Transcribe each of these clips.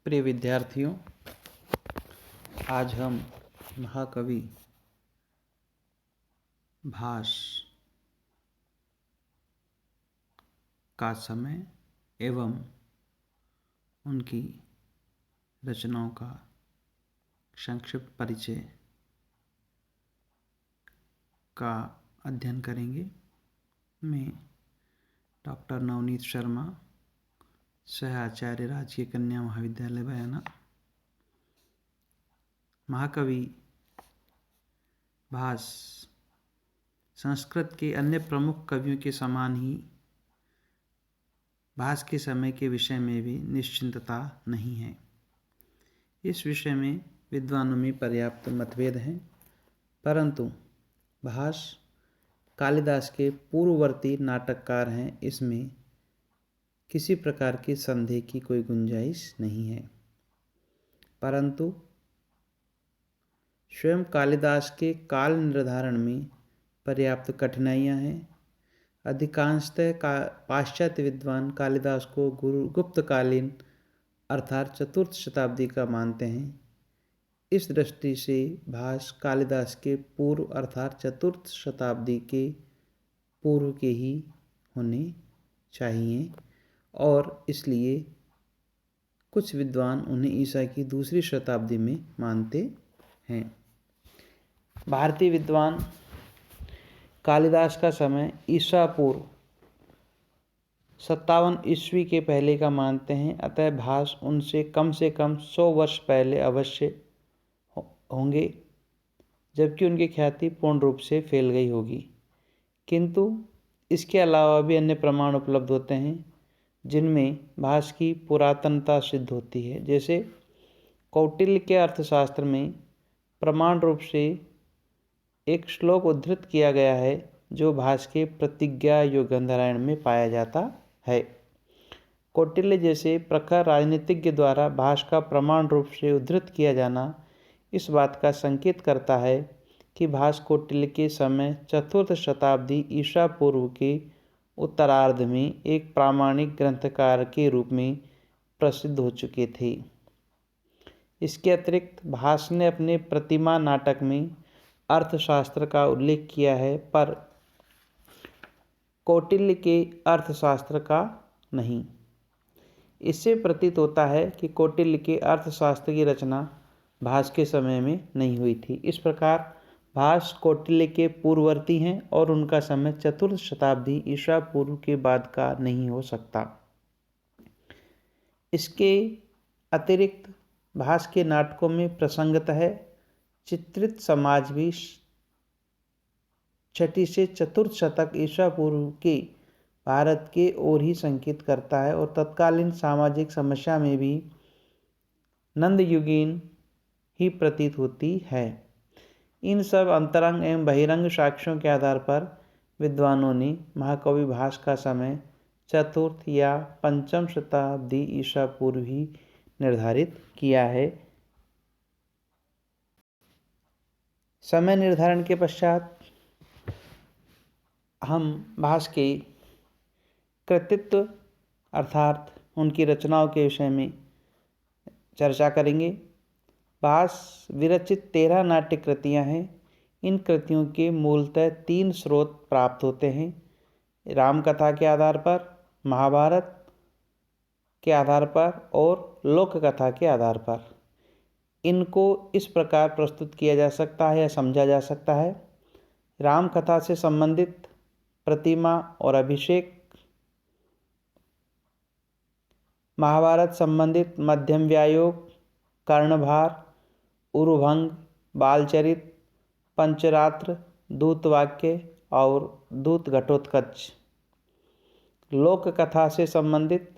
प्रिय विद्यार्थियों, आज हम महाकवि भास का समय एवं उनकी रचनाओं का संक्षिप्त परिचय का अध्ययन करेंगे। मैं डॉक्टर नवनीत शर्मा, सह आचार्य, राजकीय कन्या महाविद्यालय बयाना। महाकवि भास संस्कृत के अन्य प्रमुख कवियों के समान ही भास के समय के विषय में भी निश्चिंतता नहीं है। इस विषय में विद्वानों में पर्याप्त मतभेद हैं, परंतु भास कालिदास के पूर्ववर्ती नाटककार हैं, इसमें किसी प्रकार के संदेह की कोई गुंजाइश नहीं है। परंतु स्वयं कालिदास के काल निर्धारण में पर्याप्त कठिनाइयाँ हैं। अधिकांशतः पाश्चात्य विद्वान कालिदास को गुप्तकालीन अर्थात चतुर्थ शताब्दी का मानते हैं। इस दृष्टि से भास कालिदास के पूर्व अर्थात चतुर्थ शताब्दी के पूर्व के ही होने चाहिए और इसलिए कुछ विद्वान उन्हें ईसा की दूसरी शताब्दी में मानते हैं। भारतीय विद्वान कालिदास का समय ईसा पूर्व 57 ईस्वी के पहले का मानते हैं, अतः भास उनसे कम 100 वर्ष पहले अवश्य होंगे, जबकि उनकी ख्याति पूर्ण रूप से फैल गई होगी। किंतु इसके अलावा भी अन्य प्रमाण उपलब्ध होते हैं जिनमें भास की पुरातनता सिद्ध होती है। जैसे कौटिल्य के अर्थशास्त्र में प्रमाण रूप से एक श्लोक उद्धृत किया गया है जो भास के प्रतिज्ञा योगंधरायण में पाया जाता है। कौटिल्य जैसे प्रखर राजनीतिज्ञ द्वारा भास का प्रमाण रूप से उद्धृत किया जाना इस बात का संकेत करता है कि भास कौटिल्य के समय चतुर्थ शताब्दी ईसा पूर्व के उत्तरार्ध में एक प्रामाणिक ग्रंथकार के रूप में प्रसिद्ध हो चुके थे। इसके अतिरिक्त भास ने अपने प्रतिमा नाटक में अर्थशास्त्र का उल्लेख किया है, पर कौटिल्य के अर्थशास्त्र का नहीं। इससे प्रतीत होता है कि कौटिल्य के अर्थशास्त्र की रचना भास के समय में नहीं हुई थी। इस प्रकार भास कौटिल्य के पूर्ववर्ती हैं और उनका समय चतुर्थ शताब्दी ईसा पूर्व के बाद का नहीं हो सकता। इसके अतिरिक्त भास के नाटकों में प्रसंगतः चित्रित समाज भी छठी से चतुर्थ शतक ईसा पूर्व के भारत के ओर ही संकेत करता है और तत्कालीन सामाजिक समस्या में भी नंदयुगीन ही प्रतीत होती है। इन सब अंतरंग एवं बहिरंग साक्ष्यों के आधार पर विद्वानों ने महाकवि भास का समय चतुर्थ या पंचम शताब्दी ईसा पूर्व ही निर्धारित किया है। समय निर्धारण के पश्चात हम भास के कृतित्व अर्थात उनकी रचनाओं के विषय में चर्चा करेंगे। भास विरचित 13 नाट्य कृतियाँ हैं। इन कृतियों के मूलतः 3 स्रोत प्राप्त होते हैं: रामकथा के आधार पर, महाभारत के आधार पर और लोक कथा के आधार पर। इनको इस प्रकार प्रस्तुत किया जा सकता है या समझा जा सकता है: रामकथा से संबंधित प्रतिमा और अभिषेक, महाभारत संबंधित मध्यम व्यायोग, कर्णभार, उरुभंग, बालचरित, पंचरात्र, दूतवाक्य और दूत घटोत्कच। लोक कथा से संबंधित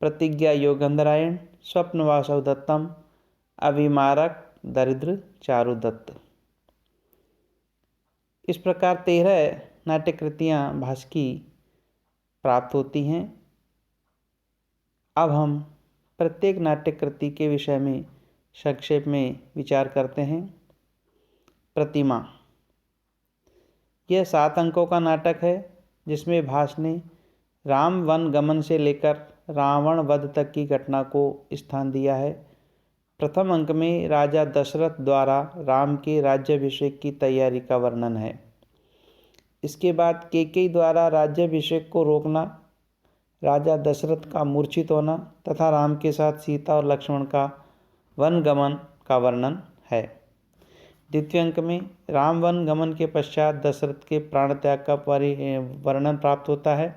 प्रतिज्ञा योगंधरायण, स्वप्न वासवदत्तम, अभिमारक, दरिद्र चारुदत्त। इस प्रकार 13 नाट्य कृतियाँ भास की प्राप्त होती हैं। अब हम प्रत्येक नाट्य कृति के विषय में संक्षेप में विचार करते हैं। प्रतिमा, यह 7 अंकों का नाटक है जिसमें भास ने राम वन गमन से लेकर रावण वध तक की घटना को स्थान दिया है। प्रथम अंक में राजा दशरथ द्वारा राम के राज्याभिषेक की तैयारी का वर्णन है। इसके बाद कैकेयी द्वारा राज्याभिषेक को रोकना, राजा दशरथ का मूर्छित होना तथा राम के साथ सीता और लक्ष्मण का वन गमन का वर्णन है। द्वितीय अंक में राम वन गमन के पश्चात दशरथ के प्राण त्याग का वर्णन प्राप्त होता है।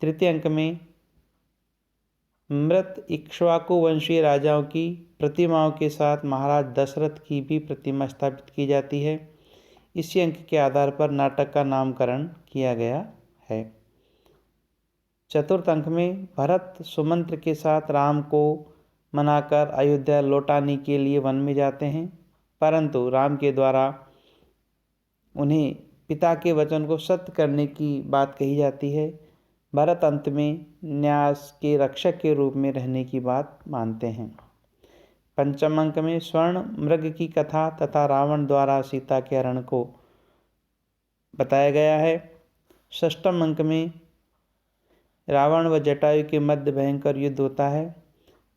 तृतीय अंक में मृत इक्ष्वाकु वंशीय राजाओं की प्रतिमाओं के साथ महाराज दशरथ की भी प्रतिमा स्थापित की जाती है। इसी अंक के आधार पर नाटक का नामकरण किया गया है। चतुर्थ अंक में भरत सुमंत्र के साथ राम को मनाकर अयोध्या लौटाने के लिए वन में जाते हैं, परंतु राम के द्वारा उन्हें पिता के वचन को सत्य करने की बात कही जाती है। भरत अंत में न्यास के रक्षक के रूप में रहने की बात मानते हैं। पंचम अंक में स्वर्ण मृग की कथा तथा रावण द्वारा सीता के हरण को बताया गया है। षष्ठम अंक में रावण व जटायु के मध्य भयंकर युद्ध होता है।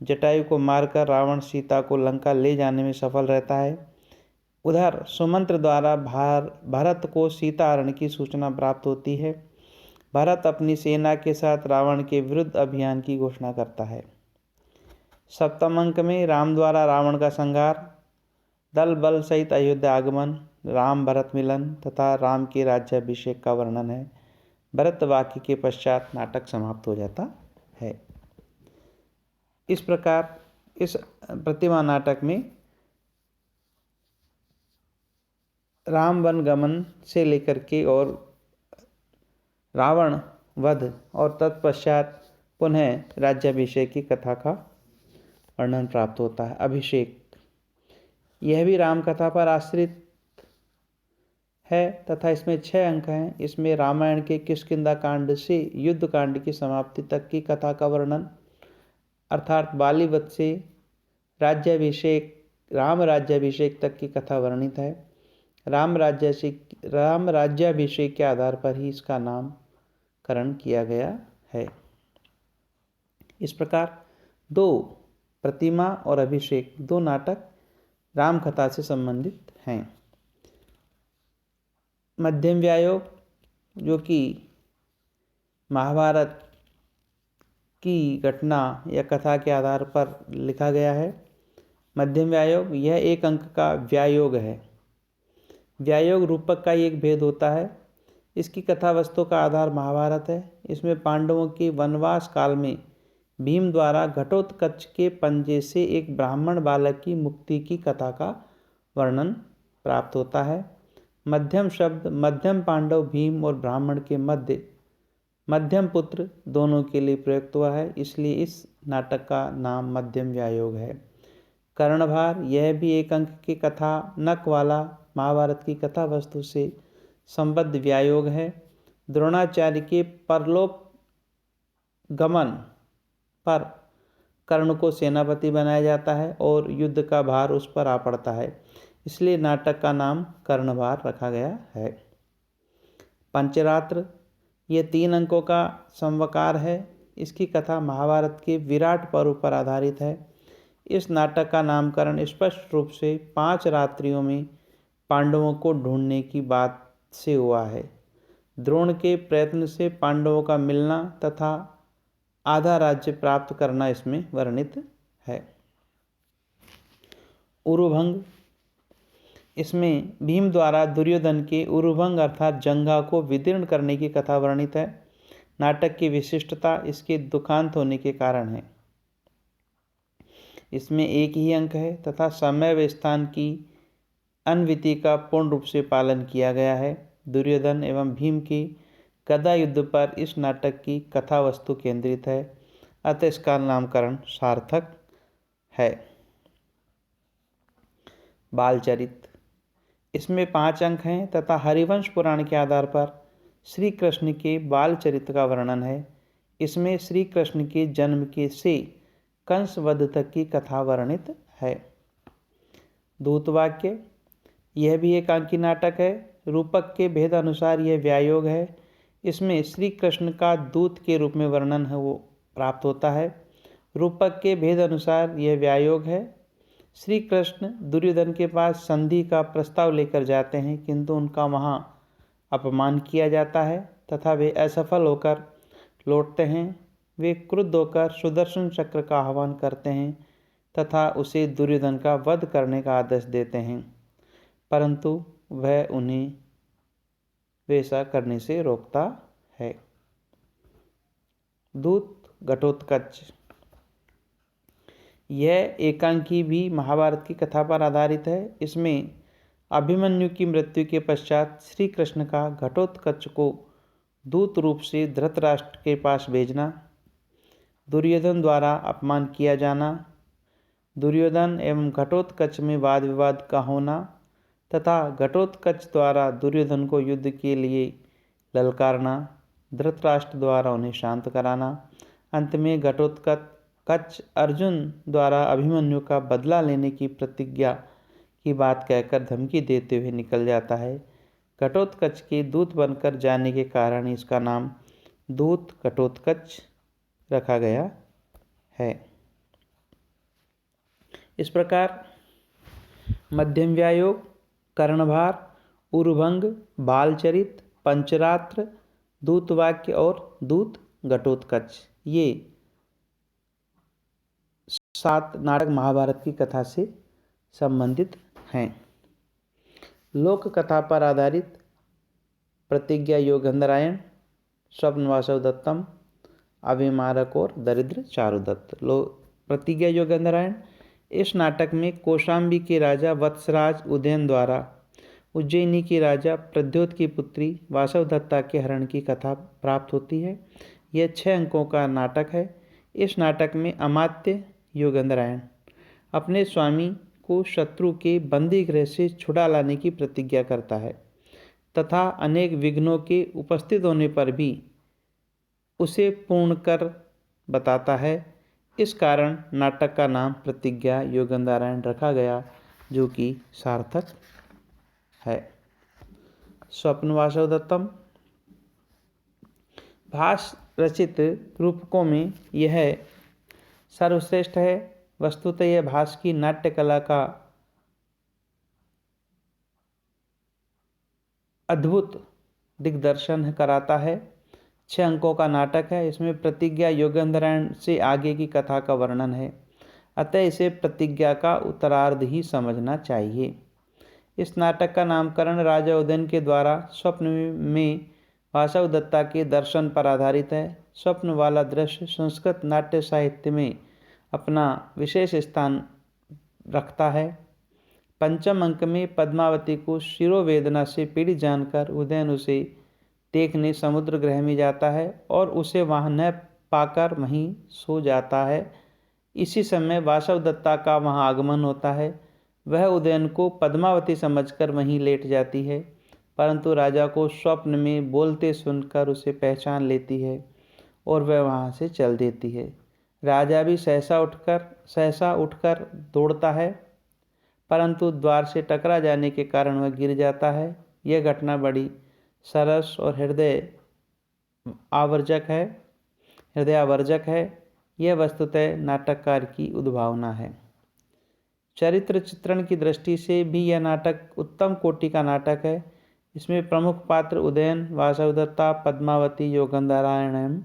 जटायु को मारकर रावण सीता को लंका ले जाने में सफल रहता है। उधर सुमंत्र द्वारा भरत को सीता हरण की सूचना प्राप्त होती है। भरत अपनी सेना के साथ रावण के विरुद्ध अभियान की घोषणा करता है। सप्तम अंक में राम द्वारा रावण का संहार, दल बल सहित अयोध्या आगमन, राम भरत मिलन तथा राम के राज्याभिषेक का वर्णन है। भरत वाक्य के पश्चात नाटक समाप्त हो जाता है। इस प्रकार इस प्रतिमा नाटक में राम वन गमन से लेकर के और रावण वध और तत्पश्चात पुनः राज्याभिषेक की कथा का वर्णन प्राप्त होता है। अभिषेक यह भी राम कथा पर आश्रित है तथा इसमें 6 अंक हैं। इसमें रामायण के किष्किंधा कांड से युद्ध कांड की समाप्ति तक की कथा का वर्णन, अर्थात बाली वध से राम राज्याभिषेक तक की कथा वर्णित है। राम राज्याभिषेक के आधार पर ही इसका नामकरण किया गया है। इस प्रकार 2 प्रतिमा और अभिषेक 2 नाटक राम कथा से संबंधित हैं। मध्यम व्यायोग, जो कि महाभारत की घटना या कथा के आधार पर लिखा गया है। मध्यम व्यायोग यह 1 अंक का व्यायोग है। व्यायोग रूपक का एक भेद होता है। इसकी कथा वस्तु का आधार महाभारत है। इसमें पांडवों के वनवास काल में भीम द्वारा घटोत्कच के पंजे से एक ब्राह्मण बालक की मुक्ति की कथा का वर्णन प्राप्त होता है। मध्यम शब्द मध्यम पांडव भीम और ब्राह्मण के मध्य मध्यम पुत्र दोनों के लिए प्रयुक्त हुआ है, इसलिए इस नाटक का नाम मध्यम व्यायोग है। कर्णभार यह भी 1 अंक की कथा नक वाला महाभारत की कथा वस्तु से संबद्ध व्यायोग है। द्रोणाचार्य के परलोक गमन पर कर्ण को सेनापति बनाया जाता है और युद्ध का भार उस पर आ पड़ता है, इसलिए नाटक का नाम कर्णभार रखा गया है। पंचरात्र यह 3 अंकों का संवकार है। इसकी कथा महाभारत के विराट पर्व पर आधारित है। इस नाटक का नामकरण स्पष्ट रूप से 5 रात्रियों में पांडवों को ढूंढने की बात से हुआ है। द्रोण के प्रयत्न से पांडवों का मिलना तथा आधा राज्य प्राप्त करना इसमें वर्णित है। उरुभंग, इसमें भीम द्वारा दुर्योधन के उरुभंग अर्थात जंघा को विदीर्ण करने की कथा वर्णित है। नाटक की विशिष्टता इसके दुखांत होने के कारण है। इसमें 1 ही अंक है तथा समय व स्थान की अन्विति का पूर्ण रूप से पालन किया गया है। दुर्योधन एवं भीम की गदा युद्ध पर इस नाटक की कथा वस्तु केंद्रित है, अतः इसका नामकरण सार्थक है। बालचरित, इसमें 5 अंक हैं तथा हरिवंश पुराण के आधार पर श्री कृष्ण के बाल चरित्र का वर्णन है। इसमें श्री कृष्ण के जन्म के से कंस वध तक की कथा वर्णित है। दूतवाक्य, यह भी 1 अंकी नाटक है। रूपक के भेद अनुसार यह व्यायोग है। इसमें श्री कृष्ण का दूत के रूप में वर्णन है वो प्राप्त होता है। रूपक के भेद अनुसार यह व्यायोग है। श्री कृष्ण दुर्योधन के पास संधि का प्रस्ताव लेकर जाते हैं, किंतु उनका वहाँ अपमान किया जाता है तथा वे असफल होकर लौटते हैं। वे क्रुद्ध होकर सुदर्शन चक्र का आह्वान करते हैं तथा उसे दुर्योधन का वध करने का आदेश देते हैं, परंतु वह उन्हें वैसा करने से रोकता है। दूत घटोत्कच। यह एकांकी भी महाभारत की कथा पर आधारित है। इसमें अभिमन्यु की मृत्यु के पश्चात श्री कृष्ण का घटोत्कच को दूत रूप से धृतराष्ट्र के पास भेजना, दुर्योधन द्वारा अपमान किया जाना, दुर्योधन एवं घटोत्कच में वाद विवाद का होना तथा घटोत्कच द्वारा दुर्योधन को युद्ध के लिए ललकारना, धृतराष्ट्र द्वारा उन्हें शांत कराना, अंत में घटोत्कच अर्जुन द्वारा अभिमन्यु का बदला लेने की प्रतिज्ञा की बात कहकर धमकी देते हुए निकल जाता है। घटोत्कच के दूत बनकर जाने के कारण इसका नाम दूत घटोत्कच रखा गया है। इस प्रकार मध्यम व्यायोग, कर्णभार, उरुभंग, बालचरित, पंचरात्र, दूतवाक्य और दूत घटोत्कच ये 7 नाटक महाभारत की कथा से संबंधित हैं। लोक कथा पर आधारित प्रतिज्ञा योगंधरायण, स्वप्न वासवदत्तम, अभिमारक और दरिद्र चारुदत्त। प्रतिज्ञा योगंधरायण। इस नाटक में कौशाम्बी के राजा वत्सराज उदयन द्वारा उज्जैनी के राजा प्रद्योत की पुत्री वासवदत्ता के हरण की कथा प्राप्त होती है। यह 6 अंकों का नाटक है। इस नाटक में अमात्य योगंधरायण अपने स्वामी को शत्रु के बंदी गृह से छुड़ा लाने की प्रतिज्ञा करता है तथा अनेक विघ्नों के उपस्थित होने पर भी उसे पूर्ण कर बताता है। इस कारण नाटक का नाम प्रतिज्ञा योगंधरायण रखा गया, जो कि सार्थक है। स्वप्न वासवदत्तम। भास रचित रूपकों में यह सर्वश्रेष्ठ है। वस्तुतः यह भास की नाट्य कला का अद्भुत दिग्दर्शन कराता है। 6 अंकों का नाटक है। इसमें प्रतिज्ञा योगंधरायण से आगे की कथा का वर्णन है, अतः इसे प्रतिज्ञा का उत्तरार्ध ही समझना चाहिए। इस नाटक का नामकरण राजा उदयन के द्वारा स्वप्न में वासवदत्ता के दर्शन पर आधारित है। स्वप्न वाला दृश्य संस्कृत नाट्य साहित्य में अपना विशेष स्थान रखता है। पंचम अंक में पद्मावती को शिरोवेदना से पीड़ित जानकर उदयन उसे देखने समुद्र गृह में जाता है और उसे वहां न पाकर वहीं सो जाता है। इसी समय वासवदत्ता का वहां आगमन होता है। वह उदयन को पद्मावती समझकर वहीं लेट जाती है, परंतु राजा को स्वप्न में बोलते सुनकर उसे पहचान लेती है और वह वहां से चल देती है। राजा भी सहसा उठकर दौड़ता है, परंतु द्वार से टकरा जाने के कारण वह गिर जाता है। यह घटना बड़ी सरस और हृदय आवर्जक है। यह वस्तुतः नाटककार की उद्भावना है। चरित्र चित्रण की दृष्टि से भी यह नाटक उत्तम कोटि का नाटक है। इसमें प्रमुख पात्र उदयन, वासवदत्ता, पद्मावती, योगंधरायण एवं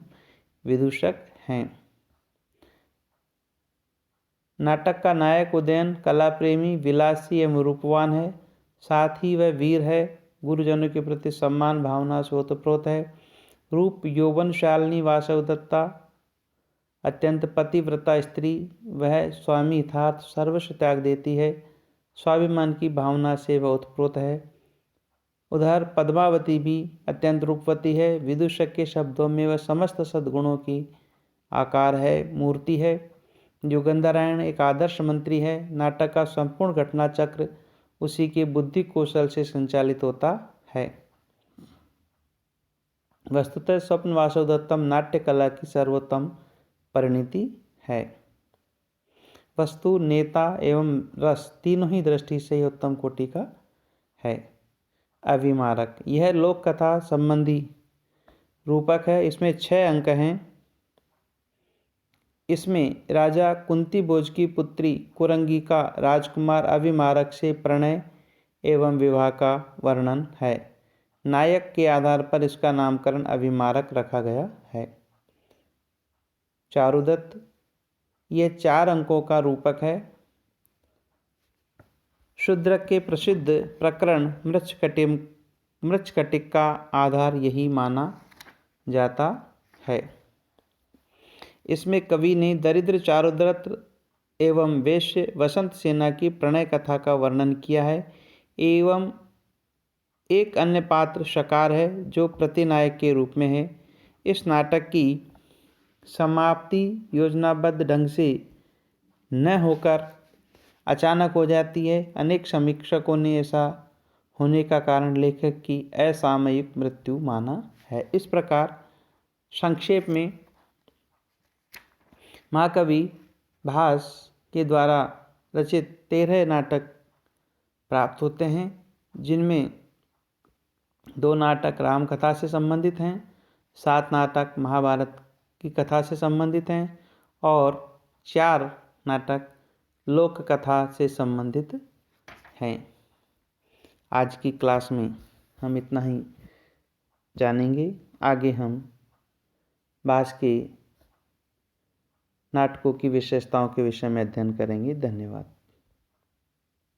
विदूषक हैं। नाटक का नायक उदयन कला प्रेमी, विलासी एवं रूपवान है। साथ ही वह वीर है, गुरुजनों के प्रति सम्मान भावना से ओतप्रोत है। रूप यौवनशालिनी वासवदत्ता अत्यंत पतिव्रता स्त्री, वह स्वामी यथार्थ सर्वस्व त्याग देती है। स्वाभिमान की भावना से वह ओतप्रोत है। उधर पद्मावती भी अत्यंत रूपवती है। विदूषक के शब्दों में वह समस्त सद्गुणों की आकार है, मूर्ति है। योगंधरायण एक आदर्श मंत्री है। नाटक का संपूर्ण घटना चक्र उसी के बुद्धि कौशल से संचालित होता है। वस्तुतः स्वप्न वासवदत्तम नाट्य कला की सर्वोत्तम परिणति है। वस्तु, नेता एवं रस तीनों ही दृष्टि से उत्तम कोटि का है। अभिमारक यह लोक कथा संबंधी रूपक है। इसमें 6 अंक हैं। इसमें राजा कुंती भोज की पुत्री कुरंगी का राजकुमार अभिमारक से प्रणय एवं विवाह का वर्णन है। नायक के आधार पर इसका नामकरण अभिमारक रखा गया है। चारुदत्त ये 4 अंकों का रूपक है। शूद्रक के प्रसिद्ध प्रकरण मृच्छकटिक का आधार यही माना जाता है। इसमें कवि ने दरिद्र चारुदत्त एवं वेश्य वसंत सेना की प्रणय कथा का वर्णन किया है एवं एक अन्य पात्र शकार है जो प्रतिनायक के रूप में है। इस नाटक की समाप्ति योजनाबद्ध ढंग से न होकर अचानक हो जाती है। अनेक समीक्षकों ने ऐसा होने का कारण लेखक की असामयिक मृत्यु माना है। इस प्रकार संक्षेप में महाकवि भास के द्वारा रचित 13 नाटक प्राप्त होते हैं, जिनमें 2 नाटक राम कथा से संबंधित हैं, 7 नाटक महाभारत की कथा से संबंधित हैं और 4 नाटक लोक कथा से संबंधित हैं। आज की क्लास में हम इतना ही जानेंगे। आगे हम भास के नाटकों की विशेषताओं के विषय में अध्ययन करेंगे। धन्यवाद।